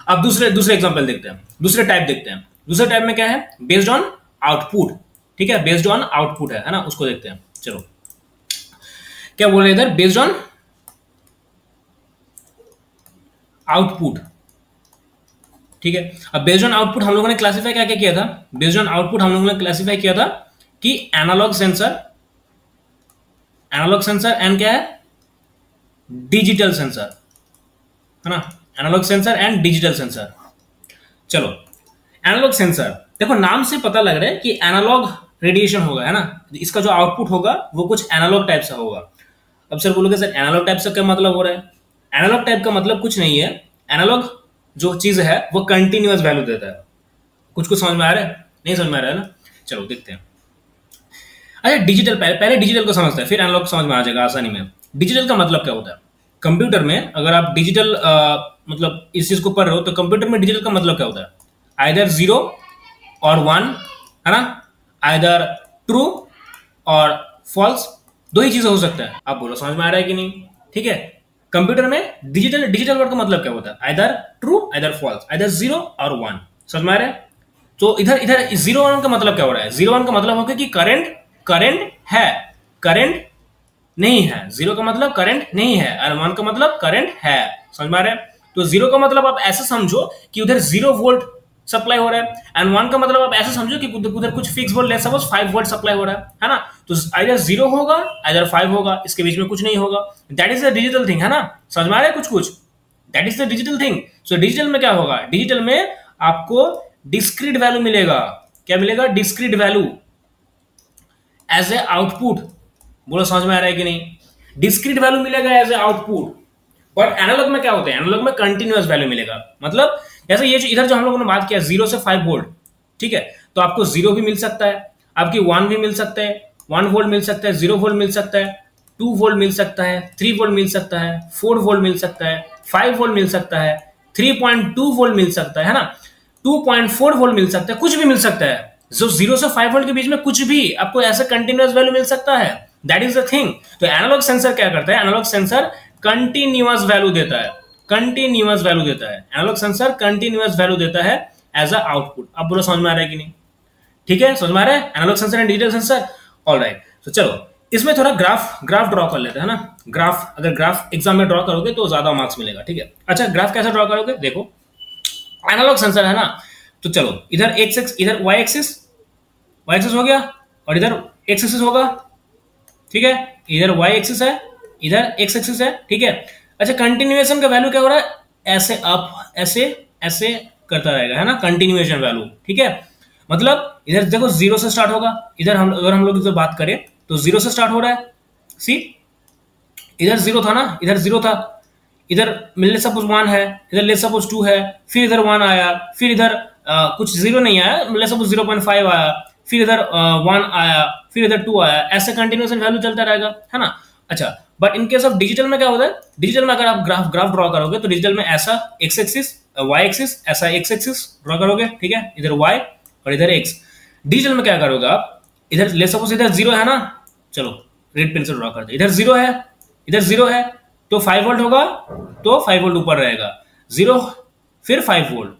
अब दूसरे दूसरे एग्जांपल देखते हैं, दूसरे टाइप देखते हैं। दूसरे टाइप में क्या है, बेस्ड ऑन आउटपुट, ठीक है, बेस्ड ऑन आउटपुट है ना, उसको देखते हैं। चलो क्या बोल रहे हैं इधर, बेस्ड ऑन आउटपुट, ठीक है। अब बेस्ड ऑन आउटपुट हम लोगों ने क्लासिफाई क्या क्या किया था, बेस्ड ऑन आउटपुट हम लोगों ने क्लासिफाई किया था कि analogue sensor, analogue sensor and क्या है, डिजिटल सेंसर, है ना, analogue sensor and digital sensor. चलो एनालॉग सेंसर, देखो नाम से पता लग रहा है कि एनालॉग रेडिएशन होगा, है ना, इसका जो आउटपुट होगा वो कुछ एनालॉग टाइप से होगा। अब सर बोलोगे सर एनालॉग टाइप से क्या मतलब हो रहा है, एनालॉग टाइप का मतलब कुछ नहीं है, एनालॉग जो चीज है वो कंटिन्यूअस वैल्यू देता है। कुछ कुछ समझ में आ रहा है, नहीं समझ में आ रहा है ना, चलो देखते हैं। अच्छा डिजिटल, पहले डिजिटल को समझते हैं, फिर एनालॉग समझ में आ जाएगा आसानी में। डिजिटल का मतलब क्या होता है, कंप्यूटर में अगर आप डिजिटल मतलब इस चीज को पढ़ रहे हो तो कंप्यूटर में डिजिटल का मतलब क्या होता है, आइदर 0 और 1, है ना, आइदर ट्रू और फॉल्स, दो ही चीजें हो सकता है। आप बोलो समझ में आ रहा है कि नहीं, ठीक है। कंप्यूटर में डिजिटल, डिजिटल वर्ड का मतलब क्या होता है, आइदर ट्रू आइदर फॉल्स, आइदर 0 और 1, समझ में आ रहा है। तो इधर इधर 0 1 का मतलब क्या हो रहा है, 0 1 का मतलब होगा कि करंट, करंट है, करंट नहीं है। 0 का मतलब करंट नहीं है और 1 का मतलब करंट है, समझ में आ रहा है। तो 0 का मतलब आप ऐसे समझो कि उधर 0 वोल्ट सप्लाई हो रहा है, एंड 1 का मतलब आप ऐसे समझो कि उधर कुछ fix volt, let's suppose 5 volt supply हो रहा है ना। तो आइदर 0 होगा आइदर 5 होगा, इसके बीच में कुछ नहीं होगा। That is the digital thing, है ना, समझ में आ रहा है कुछ कुछ, that is the digital thing. So digital में क्या होगा, डिजिटल में आपको डिस्क्रीट वैल्यू मिलेगा, क्या मिलेगा, discrete value as a output. बोलो समझ में आ रहा है कि नहीं, डिस्क्रीट वैल्यू मिलेगा as a output. But analogue में क्या होता है, एनालॉग में कंटिन्यूअस वैल्यू मिलेगा। मतलब जैसे ये जो इधर जो हम लोगों ने बात किया 0 से 5 वोल्ट, ठीक है, तो आपको 0 भी मिल सकता है, आपकी 1 भी मिल सकता है, 1 वोल्ट मिल सकता है, 0 वोल्ट मिल सकता है, 2 वोल्ट मिल सकता है, 3 वोल्ट मिल सकता है, 4 वोल्ट मिल सकता है, 5 वोल्ट मिल सकता है, 3.2 वोल्ट मिल सकता है ना, 2.4 वोल्ट मिल सकता है, कुछ भी मिल सकता है। जो 0 से 5 वोल्ट के बीच में कुछ भी आपको ऐसा कंटिन्यूअस वैल्यू मिल सकता है, दैट इज द थिंग। तो एनालॉग सेंसर क्या करता है, एनालॉग सेंसर कंटिन्यूअस वैल्यू देता है, कंटिन्यूअस वैल्यू देता है, एनालॉग सेंसर कंटिन्यूअस वैल्यू देता है एज अ आउटपुट। अब बोलो समझ में आ रहा है कि नहीं, ठीक है, समझ में आ रहा है, analogue sensor and digital sensor, alright. तो चलो इसमें थोड़ा ग्राफ ड्रॉ कर लेते हैं ना। ग्राफ, अगर ग्राफ एग्जाम में ड्रॉ करोगे तो ज्यादा मार्क्स मिलेगा, ठीक है। अच्छा ग्राफ कैसे ड्रॉ करोगे, देखो एनालॉग सेंसर है ना, तो चलो इधर एक्स, इधर वाई एक्सिस, वाई एक्सिस हो गया, और इधर एक्स एक्सिस होगा, ठीक है, इधर वाई एक्सिस है, इधर एक्स एक्सिस है, ठीक है। अच्छा कंटिन्यूएशन का वैल्यू क्या हो रहा है, ऐसे अप, ऐसे ऐसे करता रहेगा, है ना, कंटिन्यूएशन वैल्यू, ठीक है। मतलब इधर देखो 0 से स्टार्ट होगा, इधर अगर हम लोग इधर बात करें तो 0 से स्टार्ट हो रहा है, सी इधर 0 था ना, इधर 0 था, इधर ले सपोज 1 है, इधर ले सपोज 2 है, फिर इधर 1 आया, फिर इधर कुछ 0 नहीं आया, ले सपोज 0.5 आया, फिर इधर 1 आया, फिर इधर 2 आया, ऐसे कंटिन्यूएशन वैल्यू चलता रहेगा, है ना। अच्छा but in case of digital में क्या होता है, डिजिटल में अगर आप ग्राफ ड्रॉ करोगे तो डिजिटल में ऐसा एक्स एक्सिस वाई एक्सिस, ऐसा एक्स एक्सिस ड्रॉ करोगे, ठीक है, इधर वाई और इधर एक्स। डिजिटल में क्या करोगे आप, इधर ले सपोज इधर 0 है ना, चलो रेड पेन से ड्रॉ करते, इधर 0 है, इधर 0 है, तो 5 वोल्ट होगा, तो 5 वोल्ट ऊपर रहेगा, 0 फिर 5 वोल्ट।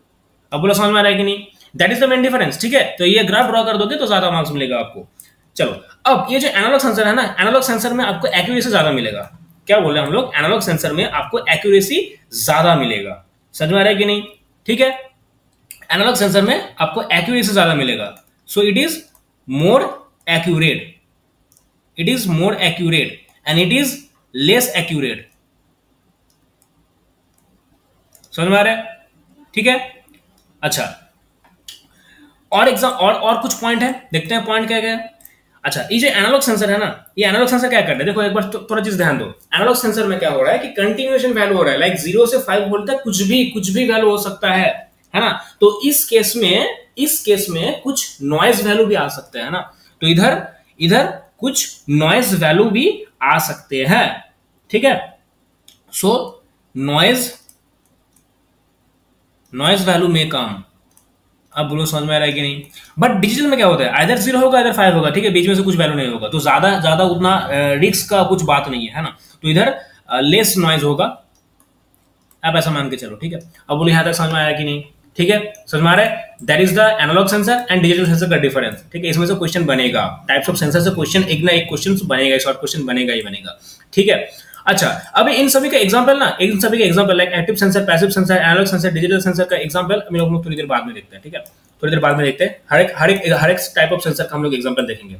अब बोलो समझ में आ रहा है कि नहीं, that is the main difference, ठीक है। तो ये ग्राफ ड्रॉ कर दोगे तो ज्यादा मार्क्स मिलेगा आपको। चलो अब ये जो एनालॉग सेंसर है ना, एनालॉग सेंसर में आपको एक्यूरेसी ज्यादा मिलेगा। क्या बोल रहे हैं हम लोग, एनालॉग सेंसर में आपको एक्यूरेसी ज्यादा मिलेगा, समझ में आ रहा है कि नहीं, ठीक है। एनालॉग सेंसर में आपको एक्यूरेसी ज्यादा मिलेगा, so it is more accurate, it is more accurate and it is less accurate, समझ में आ रहा है, ठीक है। अच्छा और एग्जाम और कुछ पॉइंट है, देखते हैं पॉइंट क्या क्या है। अच्छा ये जो एनालॉग सेंसर है ना, ये एनालॉग सेंसर क्या करता है, देखो एक बार थोड़ा चीज ध्यान दो। एनालॉग सेंसर में क्या हो रहा है कि कंटिन्यूएशन वैल्यू हो रहा है, लाइक 0 से 5 वोल्ट तक कुछ भी वैल्यू हो सकता है ना। तो इस केस में कुछ नॉइज वैल्यू भी आ सकते हैं ना, तो इधर कुछ नॉइज वैल्यू भी आ सकते हैं, ठीक है। सो नॉइज वैल्यू में कम, अब बोलो समझ में आ रहा है कि नहीं। बट डिजिटल में क्या होता है, आइदर 0 होगा आइदर 5 होगा, ठीक है, बीच में से कुछ वैल्यू नहीं होगा, तो ज्यादा उतना रिस्क का कुछ बात नहीं है ना। तो इधर लेस नॉइज होगा आप ऐसा मान के चलो, ठीक है। अब बोलो यहां तक समझ में आया कि नहीं? ठीक है, समझ में आ रहा है? That is the analogue sensor and digital sensor का डिफरेंस, ठीक है। इसमें से क्वेश्चन बनेगा, टाइप्स ऑफ सेंसर से क्वेश्चन एक ना एक क्वेश्चन बनेगा, शॉर्ट क्वेश्चन बनेगा ही बनेगा, ठीक है। अच्छा, अब इन सभी का एग्जांपल ना, इन सभी का example like active sensor, passive sensor, analogue sensor, digital sensor का एग्जांपल हम लोग थोड़ी देर बाद में देखते हैं, ठीक है। थोड़ी देर बाद में देखते हैं, हर एक टाइप ऑफ सेंसर का हम लोग एग्जांपल देखेंगे।